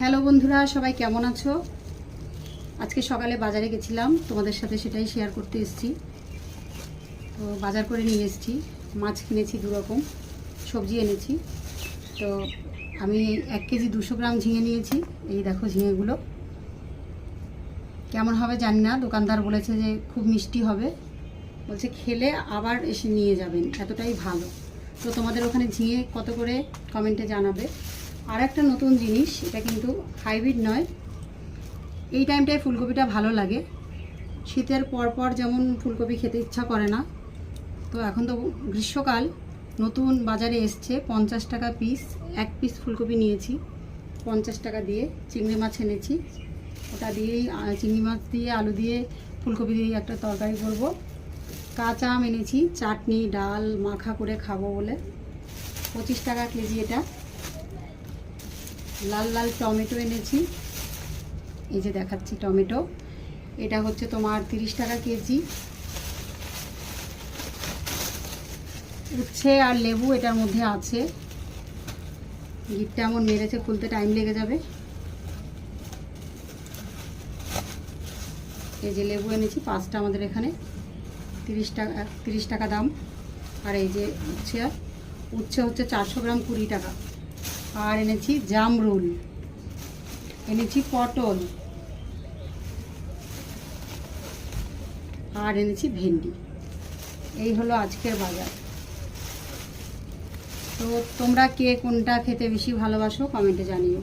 Hello বন্ধুরা, সবাই কেমন আছো? আজকে সকালে বাজারে গেছিলাম, তোমাদের সাথে সেটাই শেয়ার করতে এসেছি। তো বাজার করে নিয়ে এসেছি, মাছ কিনেছি, 2 রকম সবজি এনেছি। তো আমি 1 কেজি 200 গ্রাম ঝিঙে নিয়েছি। এই দেখো ঝিঙেগুলো কেমন হবে জানি না, দোকানদার বলেছে যে খুব মিষ্টি হবে, বলছে খেলে আবার এসে নিয়ে যাবেন, এতটাই ভালো। তো তোমাদের ওখানে ঝিঙে কত করে কমেন্টে জানাবে। আর একটা নতুন জিনিস, এটা কিন্তু হাইব্রিড নয়। এই টাইমটায় ফুলকপিটা ভালো লাগে, শীতের পরপর যেমন ফুলকপি খেতে ইচ্ছা করে না। তো এখন তো গ্রীষ্মকাল, নতুন বাজারে এসছে 50 টাকা পিস। 1 পিস ফুলকপি নিয়েছি 50 টাকা দিয়ে। চিংড়ি মাছ এনেছি, ওটা দিয়েই চিংড়ি মাছ দিয়ে আলু দিয়ে ফুলকপি দিয়ে একটা তরকারি করব। কাঁচা আম এনেছি, চাটনি ডাল মাখা করে খাবো বলে। 25 টাকা কেজি এটা। লাল লাল টমেটো এনেছি, এই যে দেখাচ্ছি টমেটো, এটা হচ্ছে তোমার 30 টাকা কেজি। উচ্ছে আর লেবু এটার মধ্যে আছে। গিটটা এমন মেরেছে, খুলতে টাইম লেগে যাবে। এই যে লেবু এনেছি 5টা আমাদের এখানে, 30 টাকা দাম। আর এই যে উচ্ছে হচ্ছে 400 গ্রাম 20 টাকা। আর এনেছি জামরুল, এনেছি পটল, আর এনেছি ভেন্ডি। এই হলো আজকের বাজার। তো তোমরা কে কোনটা খেতে বেশি ভালোবাসো কমেন্টে জানিও।